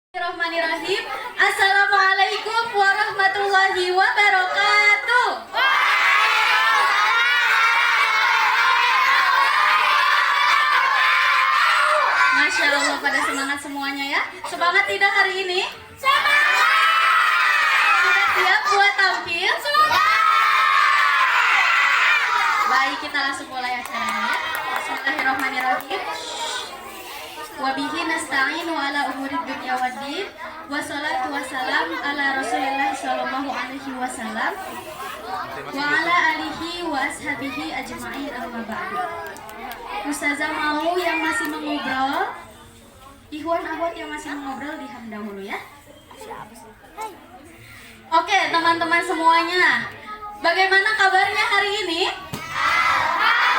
Bismillahirrahmanirrahim. Assalamualaikum warahmatullahi wabarakatuh. Masya Allah, pada semangat semuanya ya. Semangat tidak hari ini? Semangat. Sudah siap buat tampil? Baik, kita langsung mulai acaranya ya. Bismillahirrahmanirrahim. Wabihi nasta'inu ala umurid dunya waddin. Wassalatu wassalam ala Rasulillah sallallahu alaihi wasallam wa ala alihi wa ashabihi ajma'in, amma ba'du. Ustazah mau yang masih mengobrol, ikhwan akhwat yang masih mengobrol diam dahulu ya. Oke, teman-teman semuanya, bagaimana kabarnya hari ini?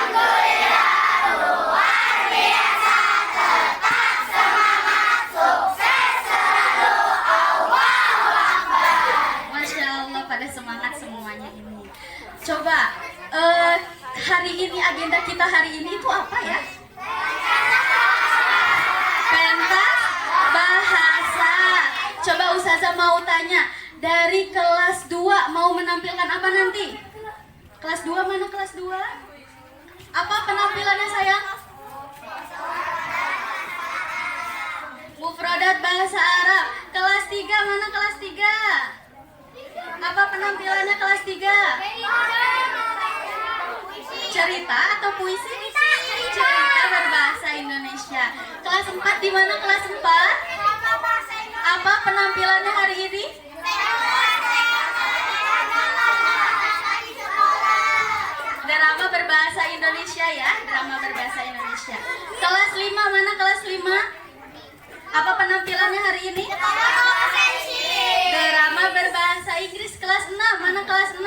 Alhamdulillah, luar biasa. Pada semangat semuanya ini. Coba hari ini agenda kita hari ini itu apa ya? Pentas bahasa. Coba Ustazah mau tanya, dari kelas 2 mau menampilkan apa nanti? Kelas 2 mana kelas 2? Apa penampilannya sayang? Mufradat bahasa Arab. Kelas 3 mana kelas 3? Apa penampilannya kelas 3? Cerita atau puisi? Cerita berbahasa Indonesia. Kelas 4 di mana kelas 4? Apa penampilannya hari ini? Drama berbahasa Indonesia ya, drama berbahasa Indonesia. Kelas 5 mana kelas 5? Apa penampilannya hari ini? Drama berbahasa Inggris. Kelas 6 mana kelas 6?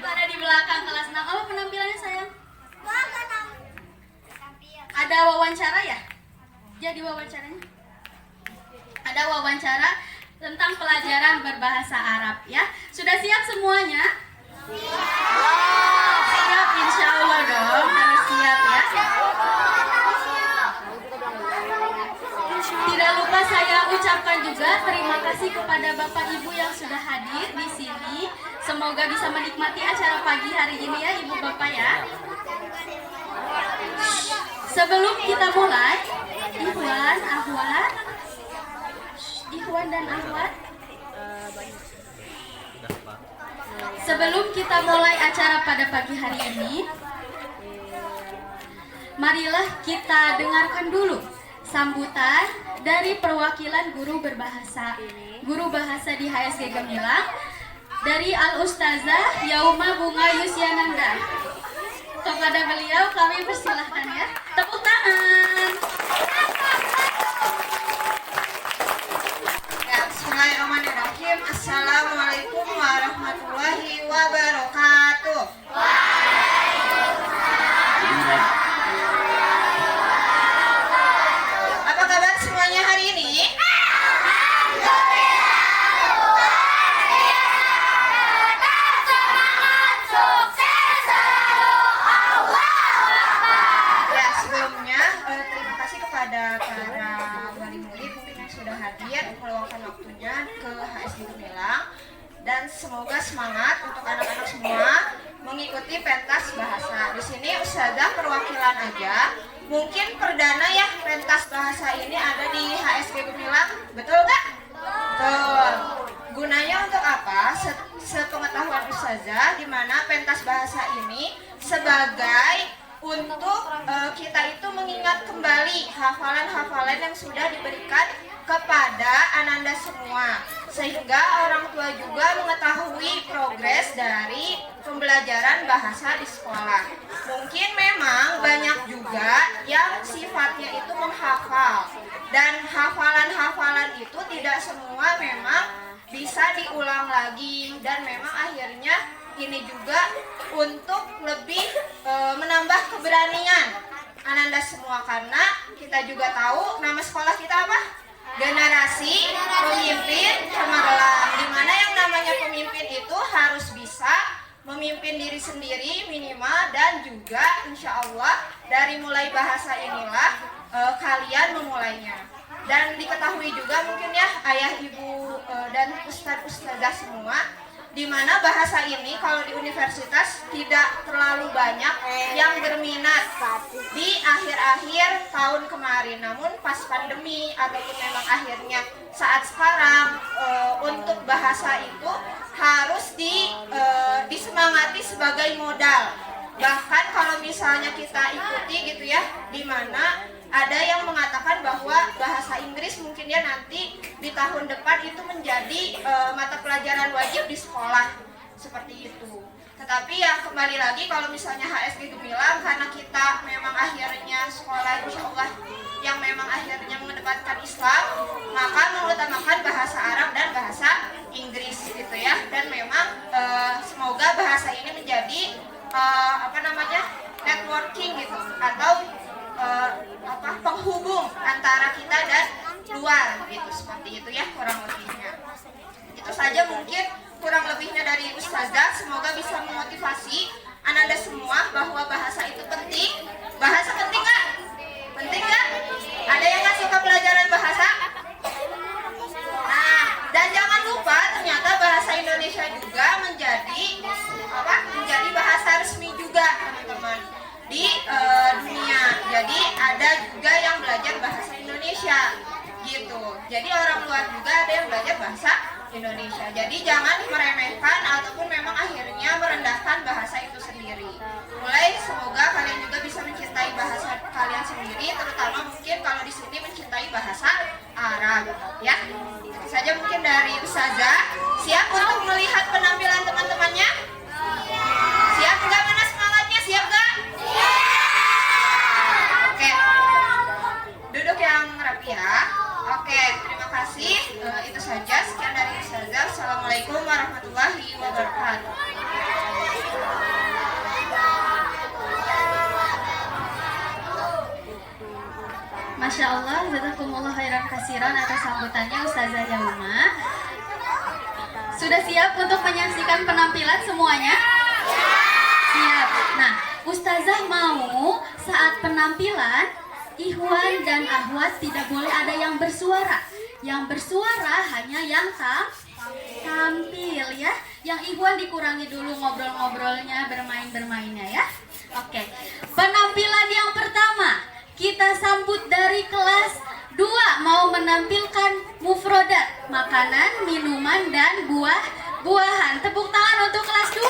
Ada di belakang kelas 6. Apa penampilannya sayang? Ada wawancara ya? Jadi wawancaranya? Ada wawancara tentang pelajaran berbahasa Arab ya. Sudah siap semuanya? Siap, insya Allah dong. Harus siap ya. Tidak lupa saya ucapkan juga terima kasih kepada Bapak Ibu yang sudah hadir di sini. Semoga bisa menikmati acara pagi hari ini ya Ibu Bapak ya. Sebelum kita mulai, Ikhwan dan Akhwat, sebelum kita mulai acara pada pagi hari ini, marilah kita dengarkan dulu sambutan dari perwakilan guru bahasa di HSG Gemilang, dari Al Ustazah Yauma Bunga Yusyananda. Kepada beliau kami persilahkan ya. Tepuk tangan. Ya, bismillahirrahmanirrahim. Assalamualaikum warahmatullahi wabarakatuh. Apa kabar semuanya hari ini? Ya, sebelumnya terima kasih kepada para wali murid mungkin yang sudah hadir meluangkan waktunya ke HSG Gemilang, dan semoga semangat untuk anak-anak semua mengikuti pentas bahasa. Di sini Ustazah perwakilan aja. Mungkin perdana ya pentas bahasa ini ada di HSG Gemilang, betul nggak? Betul. Gunanya untuk apa? Sepengetahuan Ustazah, di mana pentas bahasa ini sebagai untuk kita itu mengingat kembali hafalan-hafalan yang sudah diberikan kepada ananda semua, sehingga orang tua juga mengetahui progres dari pembelajaran bahasa di sekolah. Mungkin memang banyak juga yang sifatnya itu menghafal, dan hafalan-hafalan itu tidak semua memang bisa diulang lagi, dan memang akhirnya ini juga untuk lebih menambah keberanian ananda semua, karena kita juga tahu nama sekolah kita apa? Generasi Pemimpin Cemerlang, di mana yang namanya pemimpin itu harus bisa memimpin diri sendiri minimal, dan juga insya Allah dari mulai bahasa inilah kalian memulainya. Dan diketahui juga mungkin ya ayah ibu dan ustadz-ustadzah semua, di mana bahasa ini kalau di universitas tidak terlalu banyak yang berminat di akhir-akhir tahun kemarin. Namun pas pandemi ataupun memang akhirnya saat sekarang, untuk bahasa itu harus disemangati sebagai modal. Bahkan kalau misalnya kita ikuti gitu ya, di mana ada yang mengatakan bahwa bahasa Inggris mungkin ya nanti di tahun depan itu menjadi mata pelajaran wajib di sekolah seperti itu. Tetapi ya kembali lagi kalau misalnya HSG Gemilang, karena kita memang akhirnya sekolah insya Allah yang memang akhirnya mengedepankan Islam, maka mengutamakan bahasa Arab dan bahasa Inggris gitu ya. Dan memang semoga bahasa ini menjadi networking gitu, atau penghubung antara kita dan luar gitu, seperti itu ya kurang lebihnya. Itu saja mungkin kurang lebihnya dari Ustazah. Semoga bisa memotivasi Ananda semua bahwa bahasa itu penting. Bahasa penting nggak? Penting nggak? Ada yang nggak suka pelajaran bahasa? Nah, dan jangan lupa ternyata bahasa Indonesia juga menjadi bahasa resmi juga teman-teman di dunia. Jadi ada juga yang belajar bahasa Indonesia gitu. Jadi orang luar juga ada yang belajar bahasa Indonesia. Jadi jangan meremehkan ataupun memang akhirnya merendahkan bahasa itu sendiri. Mulai semoga kalian juga bisa mencintai bahasa kalian sendiri, terutama mungkin kalau di sini mencintai bahasa Arab ya. Itu saja mungkin dari Ustazah. Siap untuk melihat penampilan teman-temannya? Siap nggak? Mana semangatnya? Siap nggak? Oke, duduk yang rapi ya. Oke, terima kasih. Itu saja, sekian dari Ustazah. Assalamualaikum warahmatullahi wabarakatuh. Masya Allah, jazakumullah khairan kasiran atas sambutannya Ustazah Yauma. Sudah siap untuk menyaksikan penampilan semuanya? Siap. Nah, Ustazah mau saat penampilan Ikhwan dan Akhwat tidak boleh ada yang bersuara. Yang bersuara hanya yang tampil ya. Yang Ikhwan dikurangi dulu ngobrol-ngobrolnya, bermain-bermainnya ya. Oke. Penampilan yang pertama kita sambut dari kelas 2 mau menampilkan mufrodat, makanan, minuman dan buah-buahan. Tepuk tangan untuk kelas 2.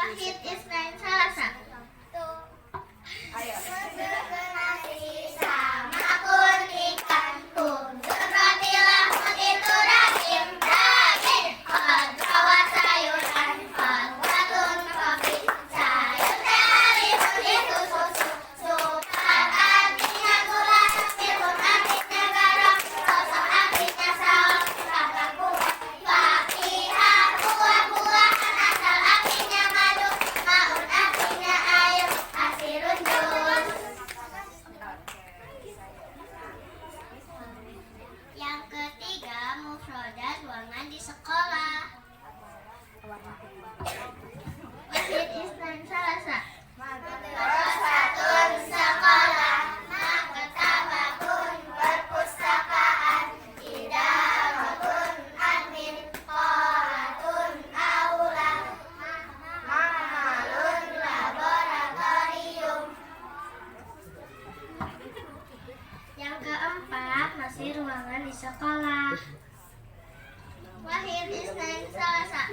Wahid Isnain Salasa. Ayo. Sama pun ikan pun seperti laut itu rahim rahim. Bawa sayuran, batun kopi, sayur dari pun itu susu. Supat artinya gula, sirpun artinya garam, kosong artinya saus, kakak buah, fakihah, buah-buahan, asal artinya madu, maun artinya air, asirun jus. Yang ketiga, mufrodat ruangan di sekolah. Wahid Isnain Salasa. Madrasatun sekolah, maktabahun perpustakaan, idaratun admin, qoratun aula, mahalun laboratorium. Yang keempat, masih ruangan di sekolah. Wahid Isnain Salasa.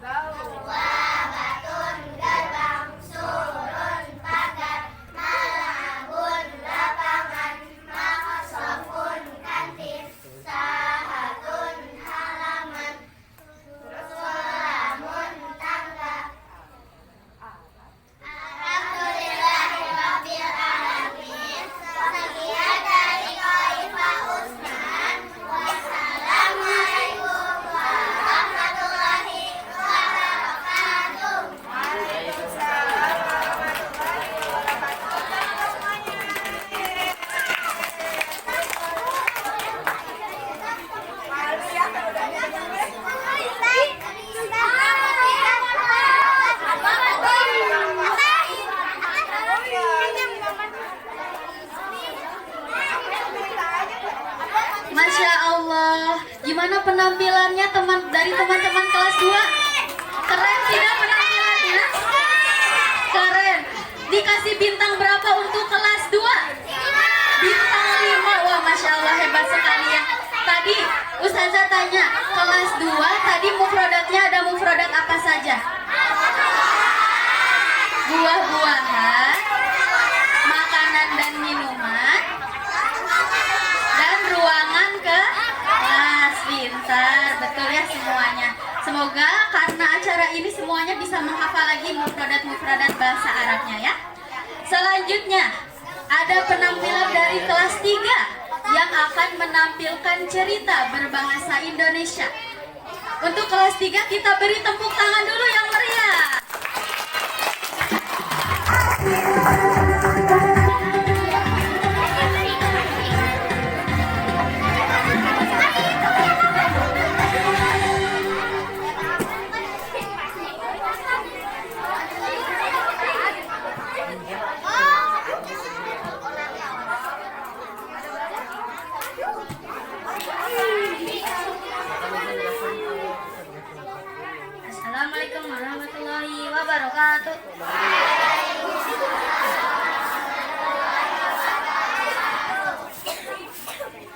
Wabatun gerbang, surun pagar, malabun lapangan, makosofun kantin, sahatun halaman, sulamun tangga. Alhamdulillahirabbil alamin. Sekian dari Khaifah Usman. Wassalamualaikum warahmatullahi wabarakatuh. Masya Allah, gimana penampilannya dari teman-teman kelas 2? Keren tidak penampilannya? Keren. Dikasih bintang berapa untuk kelas 2? Bintang 5. Wah, Masya Allah, hebat sekali ya. Tadi Ustazah tanya, kelas 2 tadi mufrodatnya ada mufrodat apa saja? Buah-buahan, makanan dan minuman, dan ruangan ke kelas. Pintar, betul ya semuanya. Semoga karena acara ini semuanya bisa menghafal lagi mufradat-mufradat bahasa Arabnya ya. Selanjutnya ada penampilan dari kelas 3 yang akan menampilkan cerita berbahasa Indonesia. Untuk kelas 3 kita beri tepuk tangan dulu yang meriah. Assalamualaikum warahmatullahi wabarakatuh.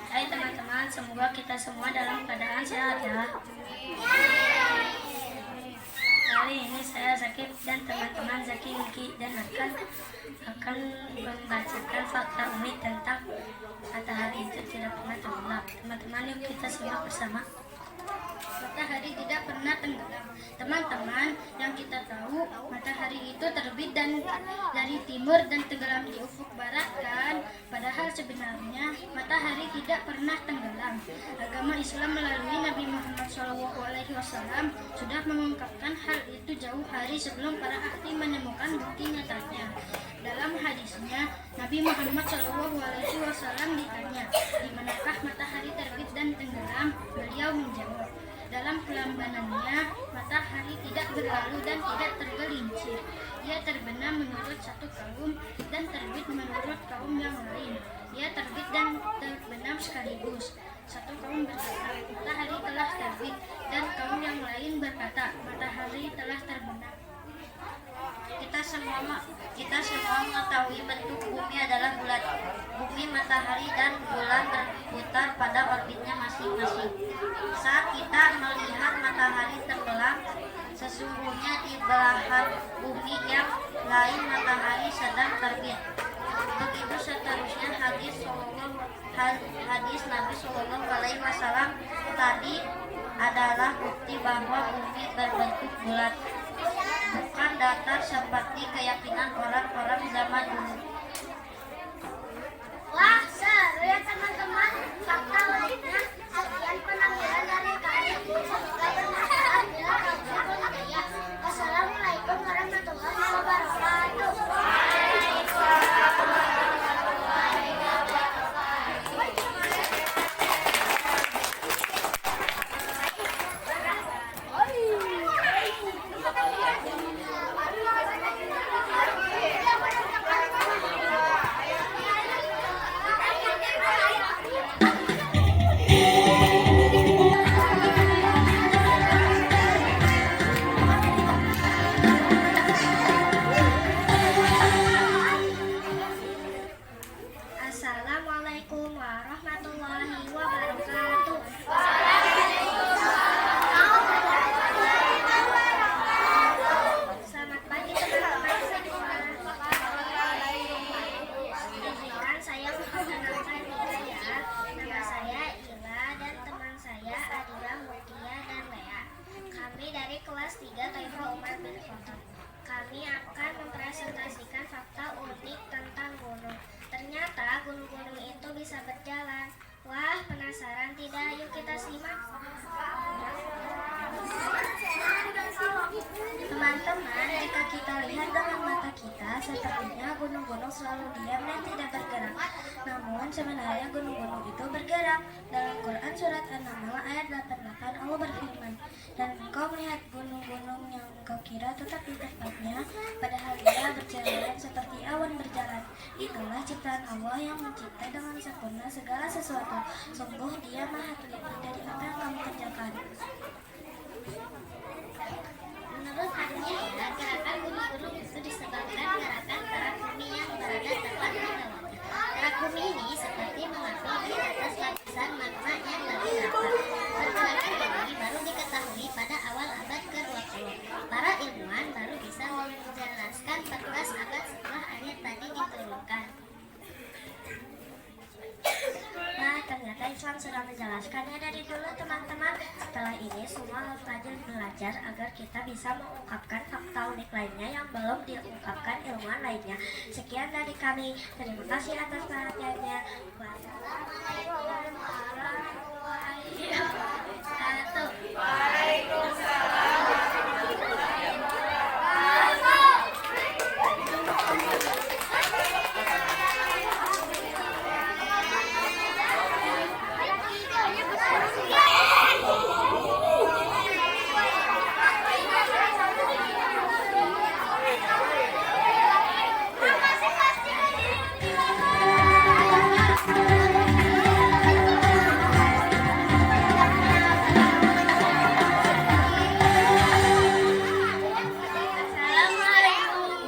Hai teman-teman, semoga kita semua dalam keadaan sehat ya. Kali ini saya Zakib dan teman-teman Zaki, Miki dan akan membacakan fakta unik tentang matahari itu tidak pernah tenggelam. Teman-teman, yuk kita simak bersama. Matahari tidak pernah tenggelam. Teman-teman, yang kita tahu matahari itu terbit dan dari timur dan tenggelam di ufuk barat kan? Padahal sebenarnya matahari tidak pernah tenggelam. Agama Islam melalui Nabi Muhammad SAW sudah mengungkapkan hal itu jauh hari sebelum para ahli menemukan bukti nyatanya. Dalam hadisnya, Nabi Muhammad SAW ditanya, di manakah matahari terbit dan tenggelam? Beliau menjawab, dalam kelambanannya, matahari tidak berlalu dan tidak tergelincir. Ia terbenam menurut satu kaum dan terbit menurut kaum yang lain. Ia terbit dan terbenam sekaligus. Satu kaum berkata, matahari telah terbit, dan kaum yang lain berkata, matahari telah terbenam. Kita semua mengetahui bentuk bumi adalah bulat. Bumi, matahari, dan bulan berputar pada orbitnya masing-masing. Saat kita melihat matahari tenggelam, Sesungguhnya di belahan bumi yang lain matahari sedang terbit. Begitu seterusnya hadis Nabi Shallallahu Alaihi Wasallam tadi adalah bukti bahwa bumi berbentuk bulat, bukan datar seperti keyakinan orang-orang zaman dulu. Wah, seru ya teman-teman. Fakta lainnya, sekian penampilan dari kami. Semoga bermanfaat bila kamu berjaya. Wassalamualaikum warahmatullahi wabarakatuh. Assalamualaikum warahmatullahi wabarakatuh. Selamat pagi teman-teman semua. Izinkan saya memperkenalkan diri ya. Nama saya Ila dan teman saya Adila, Mutia, dan Lea. Kami dari kelas 3 Taifa Umar bin Khattab. Kami akan mempresentasikan fakta unik tentang gunung. Ternyata gunung-gunung itu bisa berjalan. Wah, penasaran tidak? Yuk kita simak. Teman-teman, jika kita lihat dengan mata kita, sepertinya gunung-gunung selalu diam dan tidak bergerak. Namun sebenarnya gunung-gunung itu bergerak. Dalam Quran surat An-Naml ayat 88 Allah berfirman, dan engkau melihat gunung-gunung yang engkau kira tetap di tempatnya, padahal dia berjalan seperti awan berjalan. Itulah ciptaan Allah yang mencipta dengan sempurna segala sesuatu. Sungguh dia maha teliti dari apa yang kamu kerjakan. Menurut dunia ya, gerakan gunung-gunung itu disebabkan gerakan gerak bumi yang berada tepat di bawahnya. Gerak bumi ini seperti mengapung di atas lapisan magma yang lebih rapat. Pergerakan ini baru diketahui pada awal abad ke-20. Para ilmuwan baru bisa menjelaskan 14 abad setelah ayat tadi diturunkan. Nah, ternyata Islam sudah menjelaskannya dari dulu teman-teman. Setelah ini semua harus rajin belajar agar kita bisa mengungkapkan fakta unik lainnya yang belum diungkapkan ilmuwan lainnya. Sekian dari kami. Terima kasih atas perhatiannya. Wassalamualaikum warahmatullahi wabarakatuh. Waalaikumsalam warahmatullahi wabarakatuh. Assalamualaikum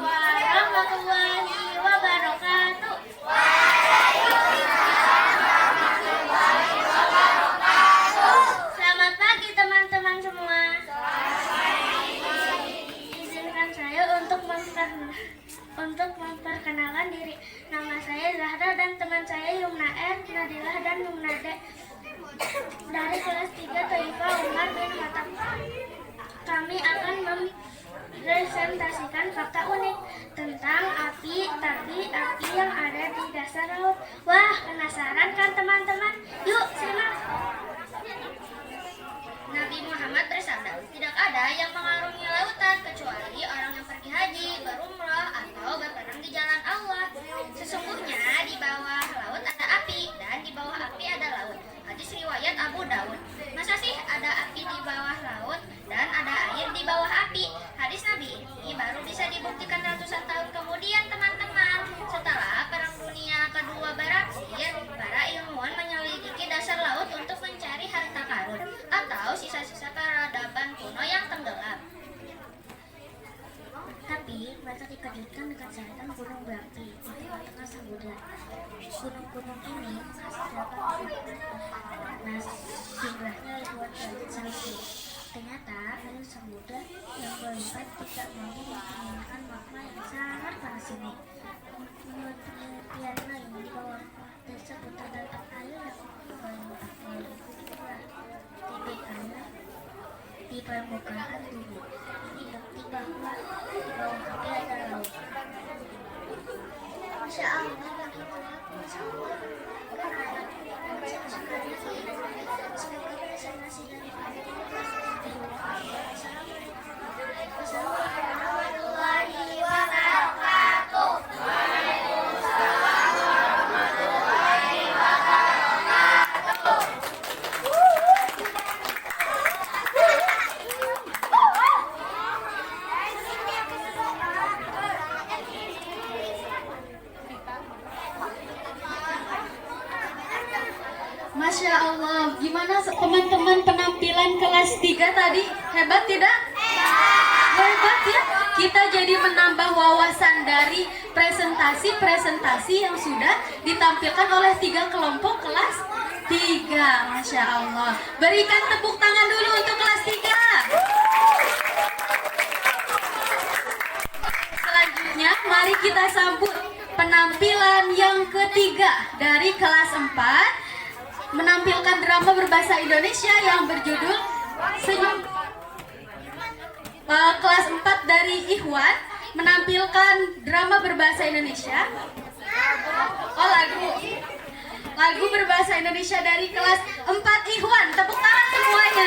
warahmatullahi wabarakatuh. Selamat pagi teman-teman semua. Izinkan saya untuk memperkenalkan diri. Nama saya Zahra dan teman saya Yumna R, Nadilah dan Yumna D. Dari kelas 3 Taifa Umar bin Khattab. Kami akan mempresentasikan fakta unik tentang api, tapi api yang ada di dasar laut. Wah, penasaran kan teman-teman? Yuk, simak. Nabi Muhammad bersabda, tidak ada yang mengarungi lautan kecuali orang yang pergi haji, berumrah, atau berperang di jalan Allah. Sesungguhnya di bawah laut ada api, dan di bawah api ada laut. Hadis riwayat Abu Daud. Masa sih ada api di bawah laut dan ada air di bawah api? Hadis Nabi ini baru bisa dibuktikan ratusan tahun kemudian teman-teman. Setelah Perang Dunia Kedua berakhir, para ilmuwan menyelidiki dasar laut untuk mencari harta karun atau sisa-sisa peradaban kuno yang tenggelam. Tapi mereka dikejutkan dengan sehatan gunung berapi di tengah-tengah samudera. Gunung-gunung ini dapat jumlahnya ribuan derajat Celcius. Ternyata air samudra yang berlimpah tidak mampu menginginkan magma yang sangat panas ini. Menurut penelitian lain di bawah tersebut terdapat air yang berlimpah melebihi debit air di permukaan bumi. Ini bukti bahwa di bawah bumi ada laut. Masya Allah, bagaimana semoga presentasi dari Assalamualaikum warahmatullahi wabarakatuh. Masya Allah, gimana teman-teman penampilan kelas 3 tadi? Hebat tidak? Hebat ya, kita jadi menambah wawasan dari presentasi-presentasi yang sudah ditampilkan oleh 3 kelompok kelas 3. Masya Allah, berikan tepuk tangan dulu untuk kelas 3. Selanjutnya, mari kita sambut penampilan yang ketiga dari kelas 4, menampilkan drama berbahasa Indonesia yang berjudul Senyum. Kelas 4 dari Ikhwan menampilkan drama berbahasa Indonesia. Lagu berbahasa Indonesia dari kelas 4 Ikhwan. Tepuk tangan semuanya.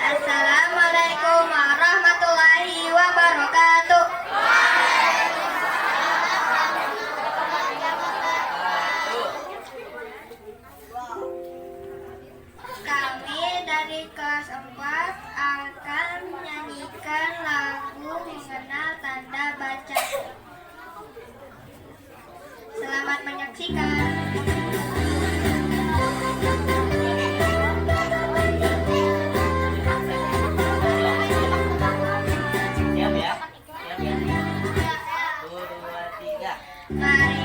Assalamualaikum warahmatullahi wabarakatuh. Kami dari kelas 4 akan menyanyikan lagu mengenal tanda baca. Selamat menyaksikan. Mari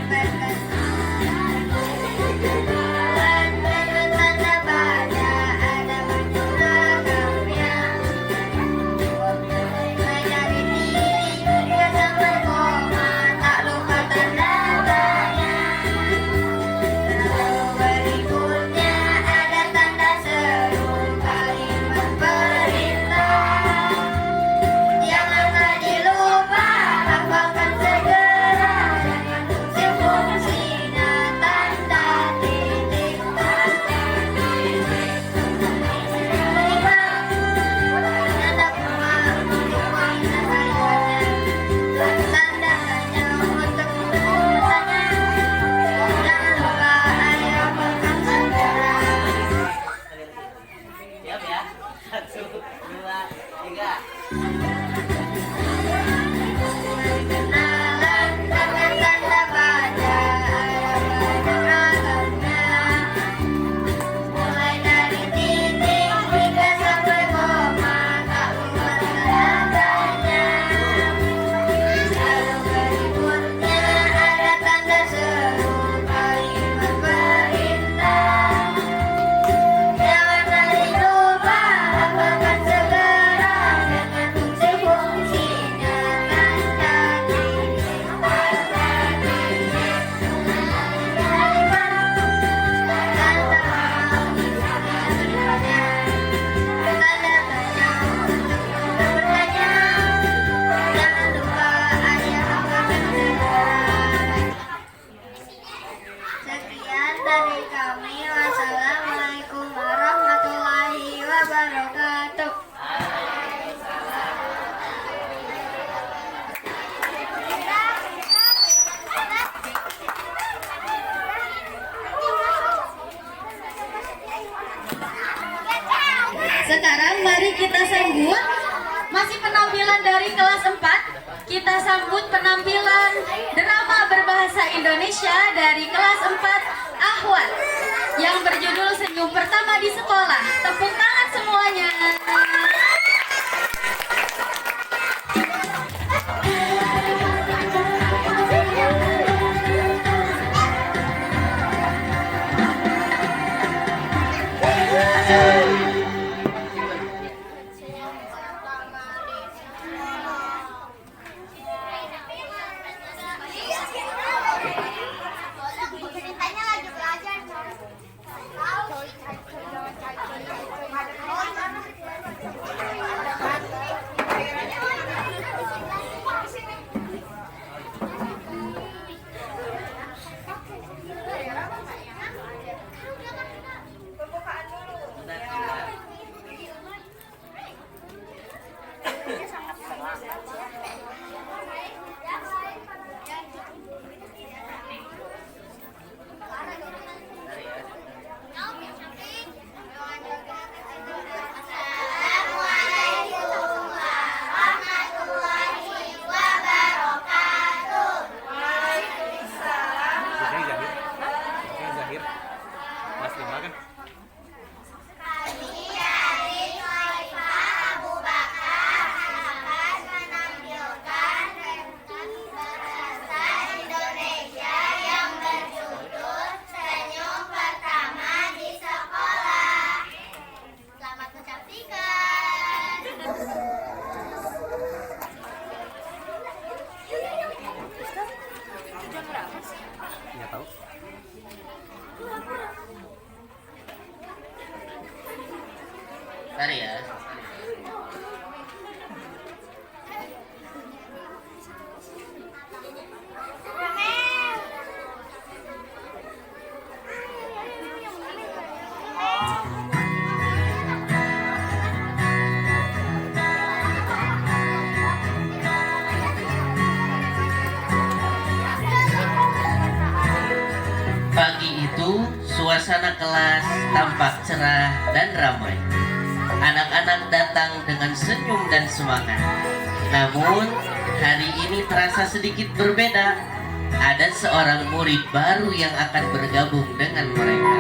mengenal tanda baca, ada banyak ragamnya. Mulai dari titik hingga sampai koma, tak lupa tanda tanya. Lalu berikutnya ada tanda seru, kalimat perintah. Janganlah dilupa, hafalkan segera. Fungsinya tanda titik, tanda koma untuk mengenal kalimatnya, tanda tanya untuk mengurutannya. Jangan lupa ayo hafalkan segera. Siap ya? 1, 2, 3. Kenalan dengan tanda baca, ada banyak ragamnya. Mulai dari titik hingga sampai koma, tak lupa tanda tanya. Lalu berikutnya ada tanda seru, kalimat perintah. Janganlah dilupa, hafalkan segera dengan fungsi-fungsinya. Tanda titik, tanda titik, kalimat, tanda bertanya, tanda tanya untuk bertanya. Jangan lupa ayo hafalkan segera. Sekian dari kami. Wassalamualaikum warahmatullahi wabarakatuh. Sekarang mari kita sambut masih penampilan dari kelas 4. Kita sambut penampilan drama berbahasa Indonesia dari kelas 4 Ahwat. yang berjudul Senyum Pertama di Sekolah. Tepuk tangan semuanya. Ceritanya lagi belajar. Mari ya. Pagi itu suasana kelas tampak cerah dan ramai. Anak-anak datang dengan senyum dan semangat. Namun, hari ini terasa sedikit berbeda. Ada seorang murid baru yang akan bergabung dengan mereka.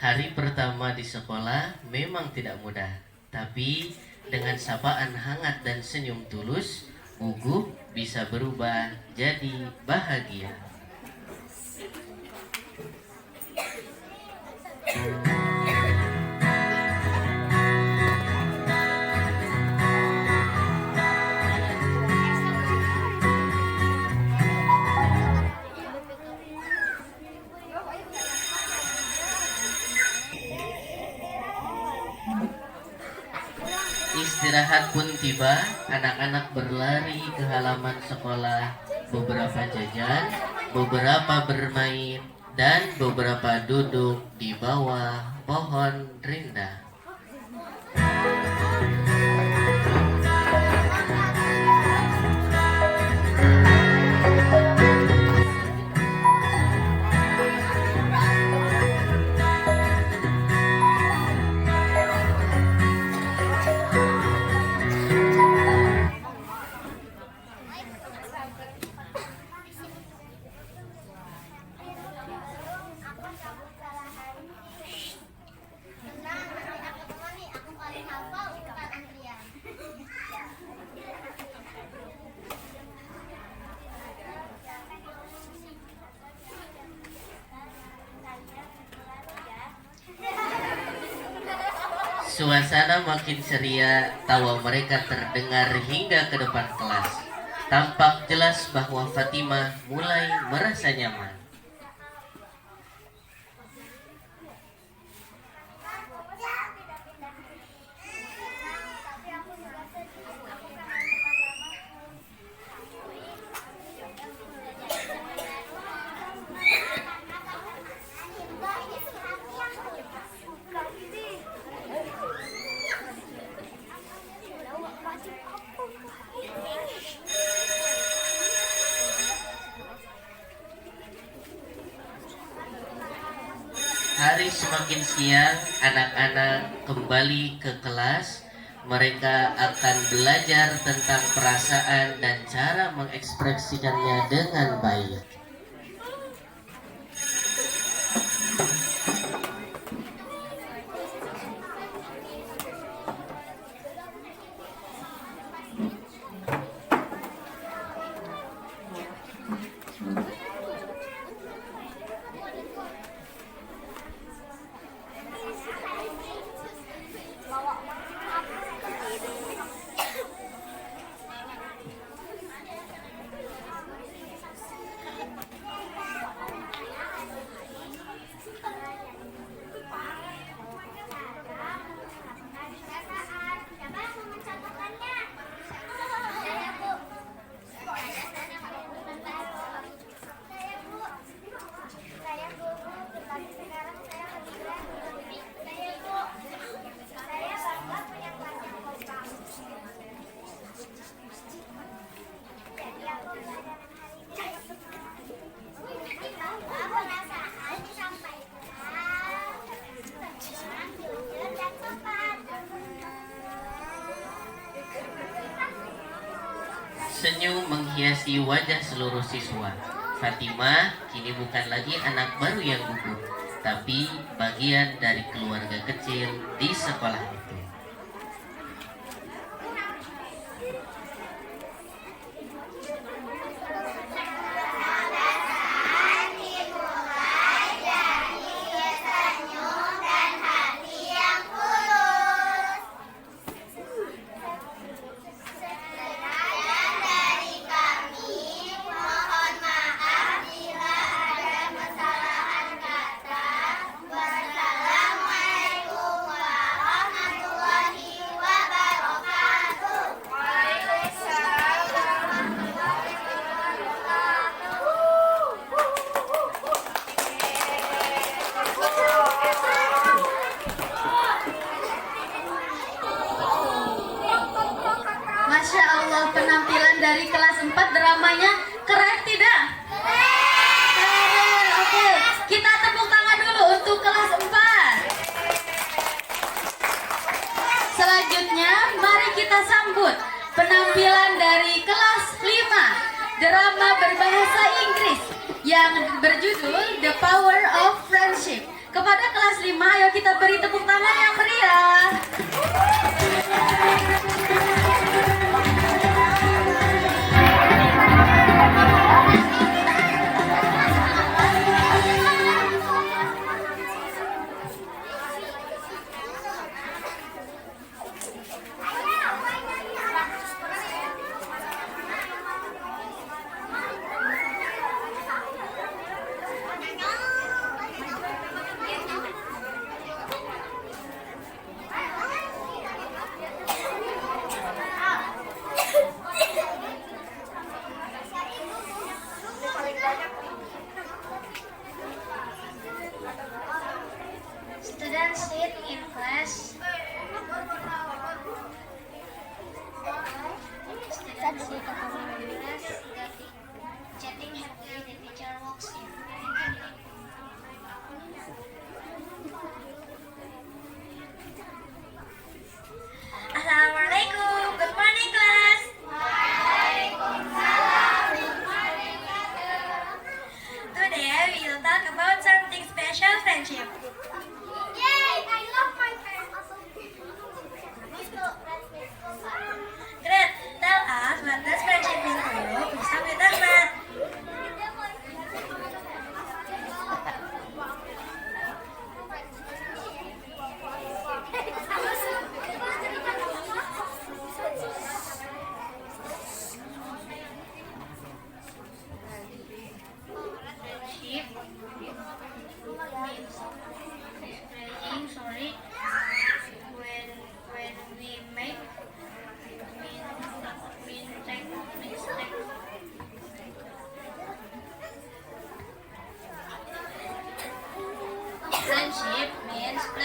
Hari pertama di sekolah memang tidak mudah, tapi dengan sapaan hangat dan senyum tulus, gugup bisa berubah jadi bahagia. Istirahat pun tiba, anak-anak berlari ke halaman sekolah, beberapa jajan, beberapa bermain, dan beberapa duduk di bawah pohon rindang. Suasana makin ceria, tawa mereka terdengar hingga ke depan kelas. Tampak jelas bahwa Fatimah mulai merasa nyaman. Hari semakin siang, anak-anak kembali ke kelas. Mereka akan belajar tentang perasaan dan cara mengekspresikannya dengan baik. Senyum menghiasi wajah seluruh siswa. Fatimah kini bukan lagi anak baru yang gugup, tapi bagian dari keluarga kecil di sekolah itu. Masya Allah, penampilan dari kelas 4 dramanya keren tidak? Keren. Oke, kita tepuk tangan dulu untuk kelas 4. Selanjutnya, mari kita sambut penampilan dari kelas 5 drama berbahasa Inggris yang berjudul The Power of Friendship. Kepada kelas 5, ayo kita beri tepuk tangan yang meriah. Students sit in class. Students sit in class, chatting happily. The teacher walks in. Assalamualaikum. Good morning, class. Today we will talk about something special, friendship. Yay! I love my friends. Great. Tell us, what does friendship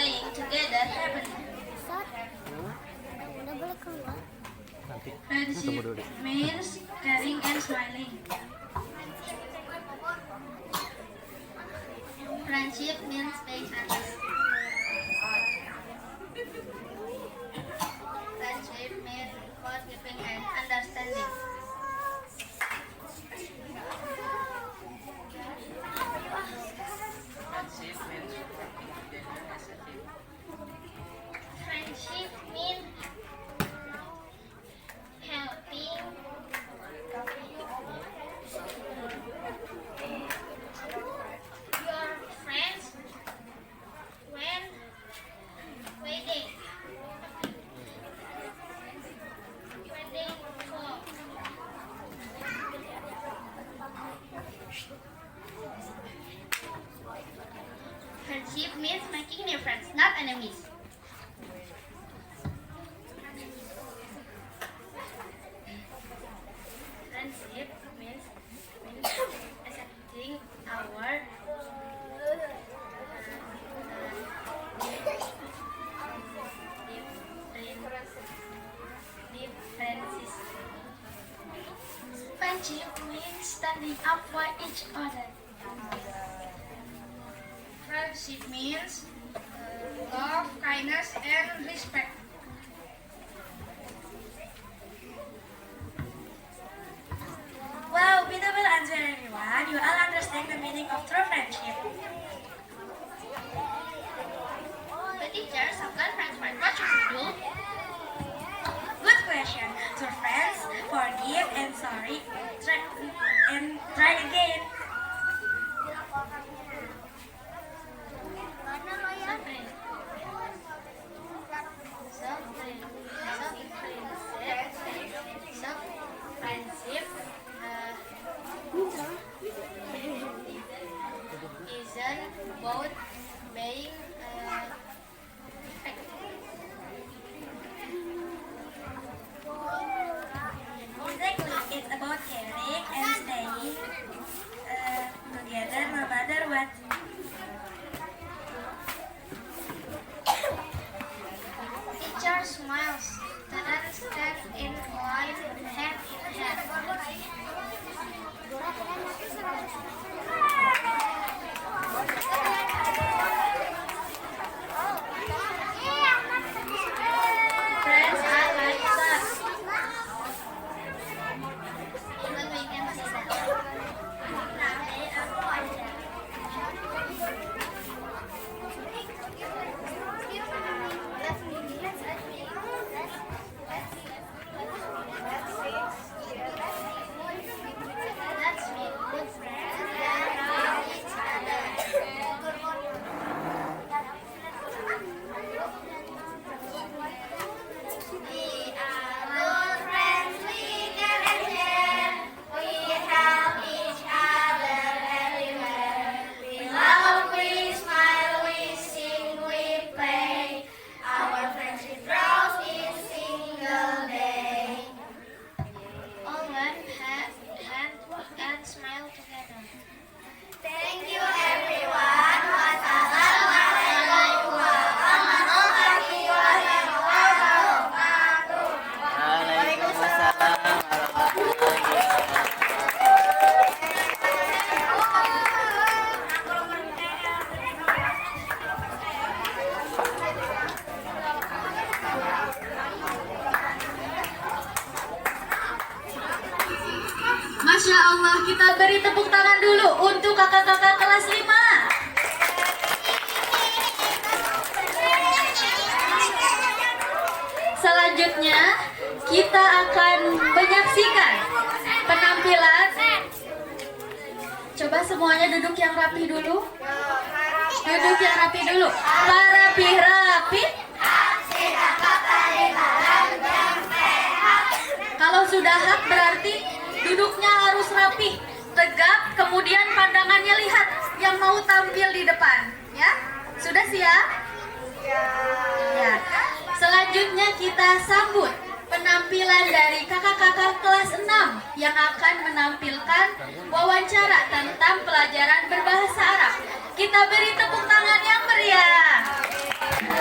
playing together happily. Friendship means caring and smiling. Friendship means being honest. Friendship means forgiving and understanding. Friendship means helping your friends when they fall. Friendship means making new friends, not enemies. Friendship means accepting our differences. Friendship means standing up for each other. Friendship means love, kindness, and respect. Wow, beautiful answer everyone. You all understand the meaning of true friendship. The teacher sometimes friends fight. What should we do? Good question. True friends, forgive and sorry. Try again. Friendship isn't about being perfect. Exactly. It's about caring and staying together no matter what. Teacher smiles. Students stand in line, hand in hand. Friends are like stars. Even weekend masih ada. Nanti aku ada. That's me, good friends. Love each other. We are good friends, we can and share. We help each other everywhere. We love, we smile, we sing, we play. Our friendship grows in single day. All lend hand and smile together. Thank you everyone. Wassalamualaikum warahmatullahi wabarakatuh. Waalaikumsalam warahmatullahi wabarakatuh. Masya Allah, kita beri tepuk tangan dulu untuk kakak-kakak kelas 5. Selanjutnya, kita akan menyaksikan penampilan. Coba semuanya duduk yang rapi dulu. Duduk yang rapi dulu. Rapi. Kalau sudah hak berarti duduknya harus rapi, tegap, kemudian pandangannya lihat yang mau tampil di depan, ya. Sudah siap? Ya. Selanjutnya kita sambut penampilan dari kakak-kakak kelas 6 yang akan menampilkan wawancara tentang pelajaran berbahasa Arab. Kita beri tepuk tangan yang meriah. Nah,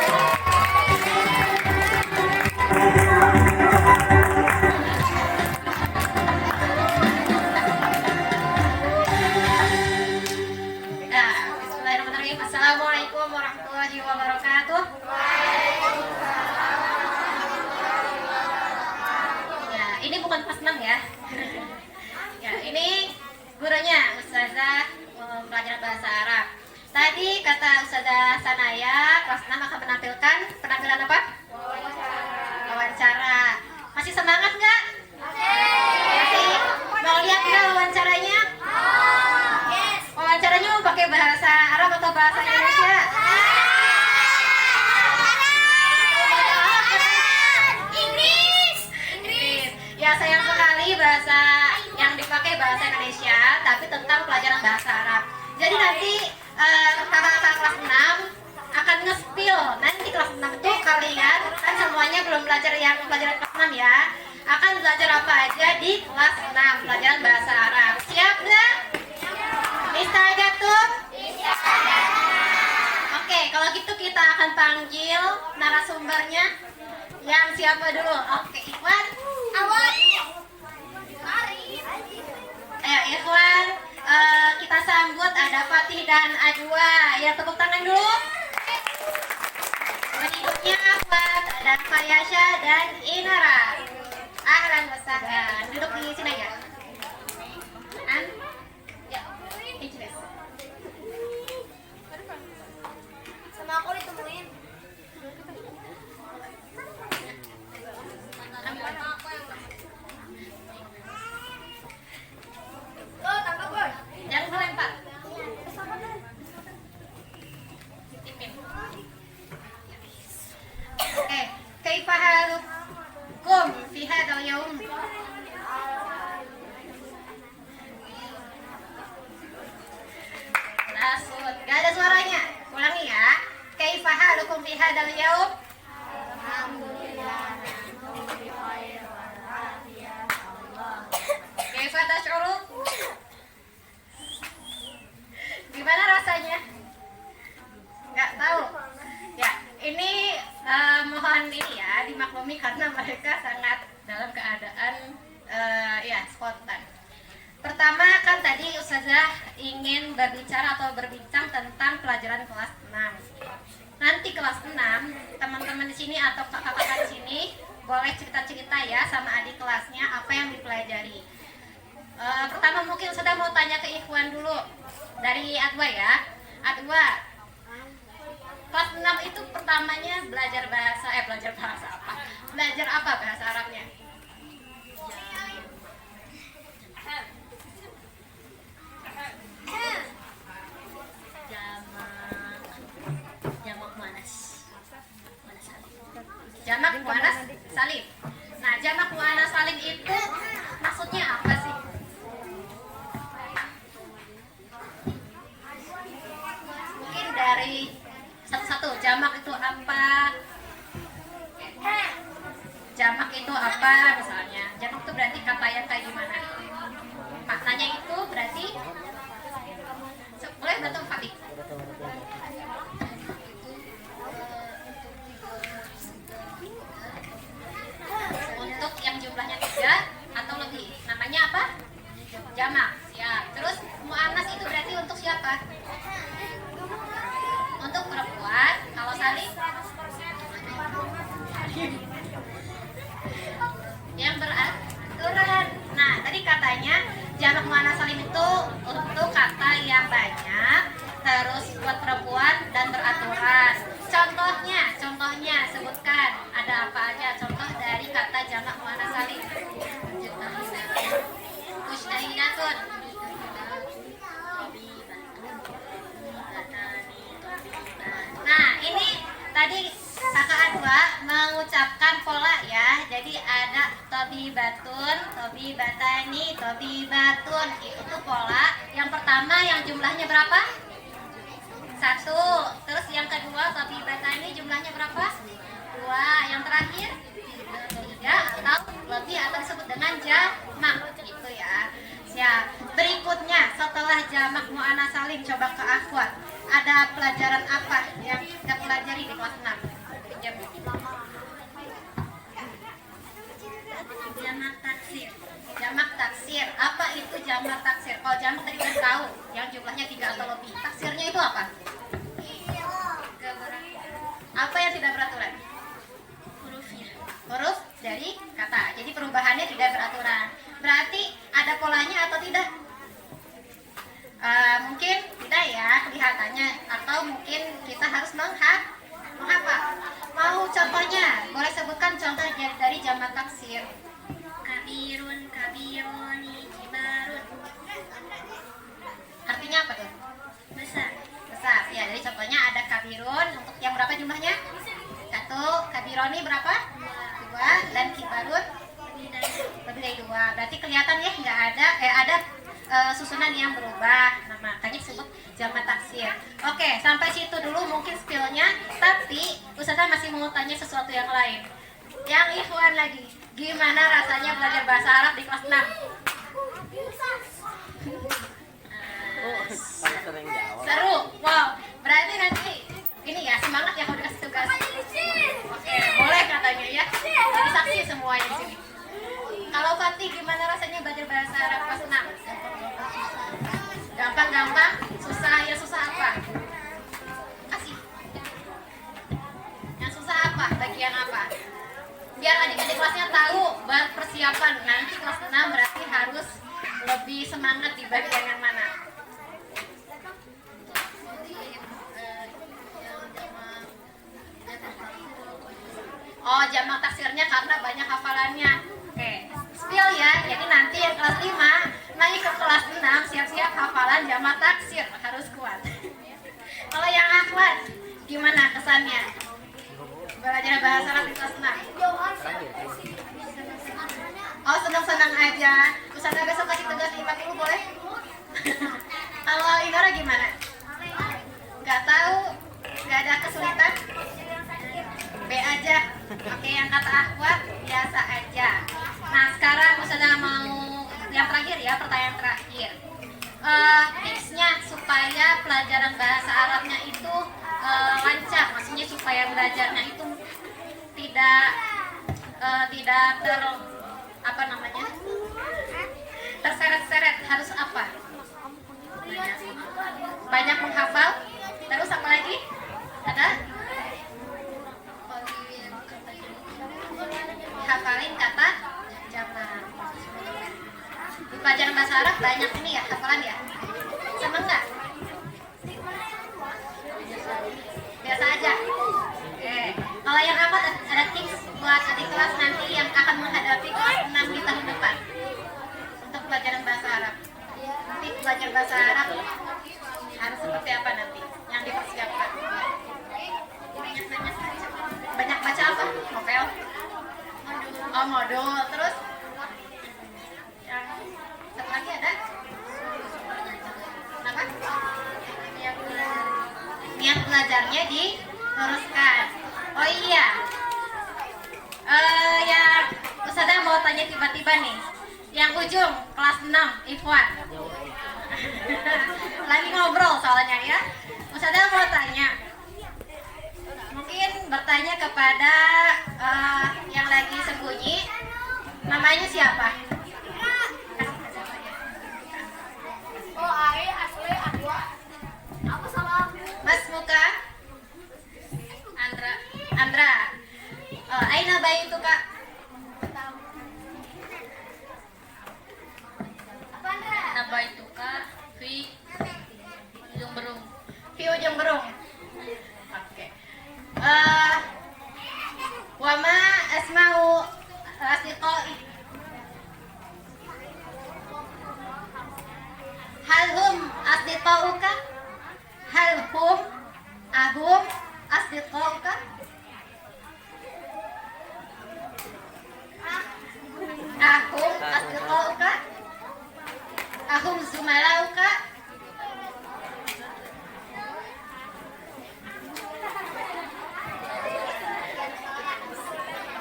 bismillahirrahmanirrahim. Assalamualaikum warahmatullahi wabarakatuh. Ya, ini bukan kelas 6 ya. Ya, ini gurunya Ustazah pelajaran bahasa Arab. Tadi kata Ustazah Sanaya, kelas 6 akan menampilkan penampilan apa? Wawancara. Masih semangat nggak? Masih? Mau lihat nggak wawancaranya? Wawancaranya mau pakai bahasa Arab atau bahasa Indonesia? Inggris. Ya, sayang sekali bahasa yang dipakai bahasa Indonesia, tapi tentang pelajaran bahasa Arab. Jadi nanti kakak-kakak kelas 6 akan nge-spill. Nanti kelas 6 itu kalian kan semuanya belum belajar yang pelajaran kelas 6 ya. Akan belajar apa aja di kelas 6 pelajaran bahasa Arab. Siap nggak? Ista'adatum? Oke, kalau gitu kita akan panggil narasumbernya. Yang siapa dulu? Oke, Ikhwan. Ayo Ikhwan, kita sambut ada Fatih dan Adwa. Ya, tepuk tangan dulu. Berikutnya Ahmad, ada Fayasha dan Inara. Ahlan wa sahlan. Duduk di sini ya. Ya, Inggris. Sama aku ditemuin. Jangan melempar. Tipin. Oke, kaifa halukum fi hadzal yaum? Nasut, gak ada suaranya. Ulangi ya. Kaifa halukum fi hadzal yaum? Kaifa tash'uru? Gimana rasanya? Nggak tahu. Ya, ini mohon ini ya dimaklumi karena mereka sangat dalam keadaan ya spontan. Pertama kan tadi Ustazah ingin berbicara atau berbincang tentang pelajaran kelas 6. Nanti kelas 6 teman-teman di sini atau kakak-kakak di sini boleh cerita-cerita ya sama adik kelasnya apa yang dipelajari. Pertama mungkin Ustazah mau tanya ke Ikhwan dulu. Dari Adwa ya. Adwa, kelas 6 itu pertamanya belajar bahasa apa? Belajar apa bahasa Arabnya? Jamak muannas salim. Nah, jamak muannas salim itu maksudnya apa sih? Mungkin dari satu-satu, jamak itu apa? Jamak itu apa misalnya? Jamak itu berarti kata yang kayak gimana? Maknanya itu berarti boleh bantu Fatih. Untuk yang jumlahnya 3 atau lebih, namanya apa? Jamak. Ya. Terus muannas itu berarti untuk siapa? Untuk perempuan. Kalau salim yang beraturan. Nah, tadi katanya jamak muannas salim itu untuk kata yang banyak, terus buat perempuan dan beraturan. Contohnya sebutkan ada apa aja contoh dari kata jamak muannas salim. Musyahinatun. Nah, ini tadi kakak Adwa mengucapkan pola ya. Jadi ada tobibatun, tobibatani, tobibatun. Itu pola. Yang pertama yang jumlahnya berapa? 1. Terus yang kedua tobibatani jumlahnya berapa? 2. Yang terakhir 3 atau lebih atau disebut dengan jamak gitu ya. Siap. Berikutnya setelah jamak muannas salim coba ke akhwat. Ada pelajaran apa yang pelajari di kelas 6? Jamak taksir. Jamak taksir. Apa itu jamak taksir? Kalau jamak tadi kan tahu, yang jumlahnya 3 atau lebih. Taksirnya itu apa? Gak beraturan. Apa yang tidak beraturan? Hurufnya. Huruf dari kata. Jadi perubahannya tidak beraturan. Berarti ada polanya atau tidak? Mungkin tidak ya kelihatannya, atau mungkin kita harus menghafal. Mau contohnya? Boleh sebutkan contoh dari jamak taksir. Kabirun, kabironi, kibarun. Artinya apa tuh? Besar. Besar. Ya, jadi contohnya ada kabirun untuk yang berapa jumlahnya? 1. Kabironi berapa? 2. Dan kibarun lebih dari 2. Berarti kelihatan ya nggak ada susunan yang berubah. Nah, makanya disebut jamak taksir. Oke, sampai situ dulu mungkin skillnya. Tapi Ustazah masih mau tanya sesuatu yang lain. Yang ikhwan lagi, gimana rasanya belajar bahasa Arab di kelas 6? Seru. Wow. Berarti nanti ini ya semangat ya kalau dikasih tugas. Oke, boleh katanya ya. Jadi saksi semuanya di sini. Kalau Fatih gimana rasanya belajar bahasa Arab kelas 6? Gampang-gampang, susah ya susah apa? Kasih. Yang susah apa? Bagian apa? Biar adik-adik kelasnya tahu buat persiapan nanti kelas 6 berarti harus lebih semangat di bagian yang mana? Oh, jamak taksirnya karena banyak hafalannya. Oke, spill ya. Jadi nanti yang kelas 5 naik ke kelas 6 siap-siap hafalan jamak taksir, harus kuat. Kalau yang akhwat gimana kesannya? Belajar bahasa Arab di kelas 6. Oh, senang-senang aja. Ustazah besok kasih tugas 50 boleh? Kalau Inora gimana? Nggak tahu, nggak ada kesulitan? B aja. Oke, yang kata akhwat biasa aja. Nah, sekarang Ustazah mau yang terakhir ya, pertanyaan terakhir. Tipsnya supaya pelajaran bahasa Arabnya itu lancar, maksudnya supaya belajarnya itu tidak terseret-seret, harus apa? Banyak menghafal. Terus apa lagi? Ada? Hafalin kata jamak. Di pelajaran bahasa Arab banyak ini ya hafalan ya. Seneng nggak? Biasa aja. Oke. Kalau yang apa ada tips buat adik kelas nanti yang akan menghadapi kelas 6 di tahun depan untuk pelajaran bahasa Arab. Nanti belajar bahasa Arab harus seperti apa nanti yang dipersiapkan? Banyak baca apa? Novel? Oh, modul. Terus yang satu lagi ada? Kenapa? Niat belajarnya diteruskan. Oh iya, ya Ustazah mau tanya tiba-tiba nih. Yang ujung kelas 6 Ikhwan. Lagi ngobrol soalnya ya. Ustazah mau tanya. Mungkin bertanya kepada yang lagi sembunyi. Namanya siapa? Oh, Ari, asli, Adwa. Apa salah? Mas Muka? Andra. Aina bayi itu kak. Apa, Andra? Naba itu kak. Fi ujung berung. Fi ujung berung. Oke. Wama asma'u asdiqai. Hal hum asdiqauka? Hal hum ahum asdiqauka? Ahum asdiqauka? Ahum zumalauka?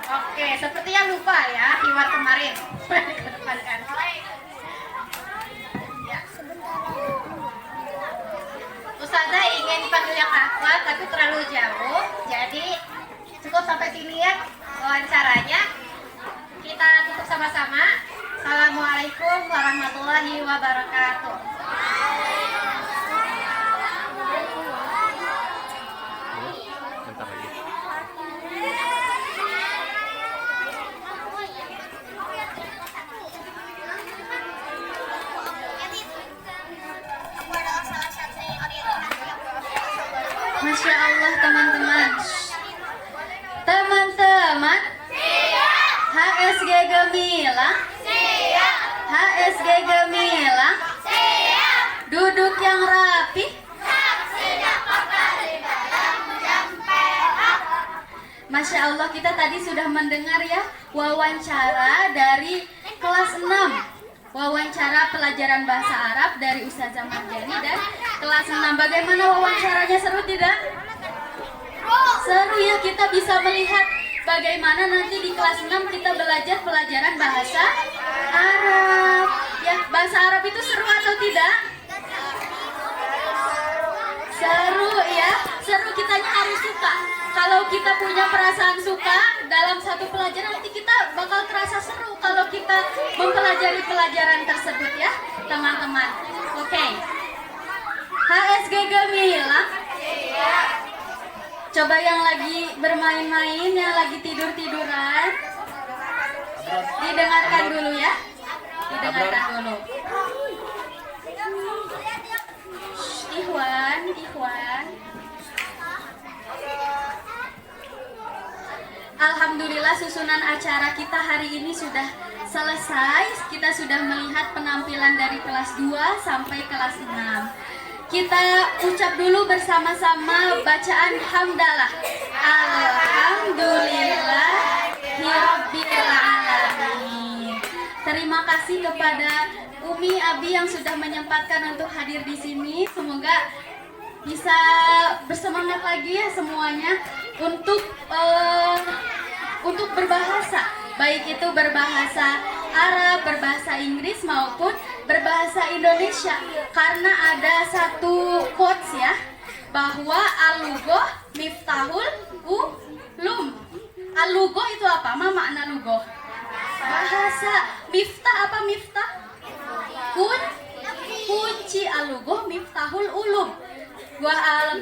Oke, sepertinya lupa ya hiwar kemarin. Kedepankan. Ya. Ustazah ingin pengen dipanggil yang akrab tapi terlalu jauh. Jadi cukup sampai sini ya wawancaranya. Kita tutup sama-sama. Assalamualaikum warahmatullahi wabarakatuh. Masya Allah teman-teman. Teman-teman. HSG Gemilang. HSG Gemilang. Duduk yang rapi. Masya Allah, kita tadi sudah mendengar ya wawancara dari kelas 6. Wawancara pelajaran bahasa Arab dari Ustazah Marjani dan kelas 6. Bagaimana wawancaranya, seru tidak? Seru ya, kita bisa melihat bagaimana nanti di kelas 6 kita belajar pelajaran bahasa Arab. Ya, bahasa Arab itu seru atau tidak? Seru ya, seru, kitanya harus suka. Kalau kita punya perasaan suka dalam satu pelajaran, nanti kita bakal terasa seru kalau kita mempelajari pelajaran tersebut ya teman-teman. Oke. HSG Gemilang. Coba yang lagi bermain-main, yang lagi tidur-tiduran, didengarkan dulu ya. Didengarkan dulu. Ikhwan, Ikhwan. Alhamdulillah susunan acara kita hari ini sudah selesai. Kita sudah melihat penampilan dari kelas 2 sampai kelas 6. Kita ucap dulu bersama-sama bacaan hamdalah. Alhamdulillahirabbil alamin. Terima kasih kepada Umi Abi yang sudah menyempatkan untuk hadir di sini. Semoga bisa bersemangat lagi ya semuanya untuk berbahasa, baik itu berbahasa Arab, berbahasa Inggris maupun berbahasa Indonesia. Karena ada satu quotes ya, bahwa al-lughah miftahul ulum. Al-lughah itu apa? Ma makna lughah? Bahasa. Miftah apa miftah? Kunci. Al-lughah miftahul ulum.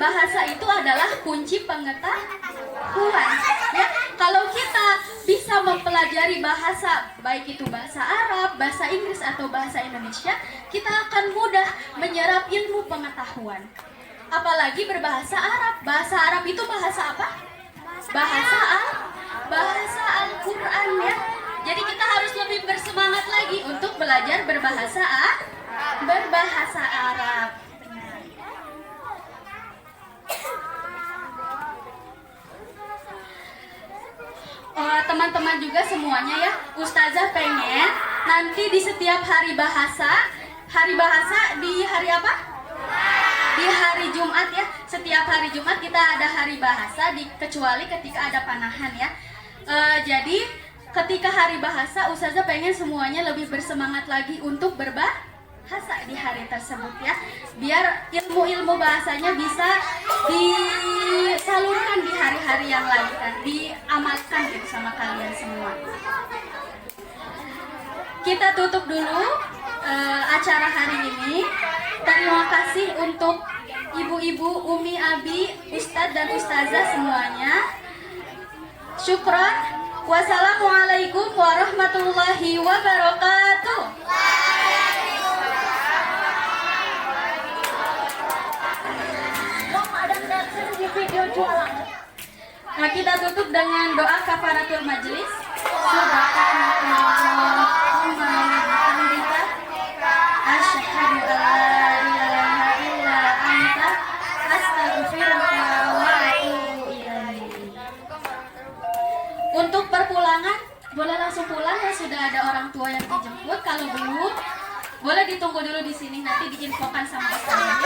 Bahasa itu adalah kunci pengetahuan. Ya, kalau kita bisa mempelajari bahasa, baik itu bahasa Arab, bahasa Inggris atau bahasa Indonesia, kita akan mudah menyerap ilmu pengetahuan. Apalagi berbahasa Arab. Bahasa Arab itu bahasa apa? Bahasa Al-Quran ya. Jadi kita harus lebih bersemangat lagi untuk belajar berbahasa Arab. Teman-teman juga semuanya ya, Ustazah pengen nanti di setiap hari bahasa di hari apa? Di hari Jumat ya. Setiap hari Jumat kita ada hari bahasa, kecuali ketika ada panahan ya. Jadi ketika hari bahasa, Ustazah pengen semuanya lebih bersemangat lagi untuk berbahasa di hari tersebut ya. Biar ilmu-ilmu bahasanya bisa disalurkan di hari-hari yang lain kan, diamalkan gitu sama kalian semua. Kita tutup dulu acara hari ini. Terima kasih untuk ibu-ibu, Umi, Abi, Ustadz dan Ustazah semuanya. Syukron. Wassalamualaikum warahmatullahi wabarakatuh. Nah, kita tutup dengan doa kafaratul majlis. Subhanallahumma wa bihamdika asyhadu an la ilaha illa anta astaghfiruka wa atubu ilaik. Untuk perpulangan boleh langsung pulang ya, sudah ada orang tua yang dijemput. Kalau belum, boleh ditunggu dulu di sini, nanti diinfokan sama ustazah.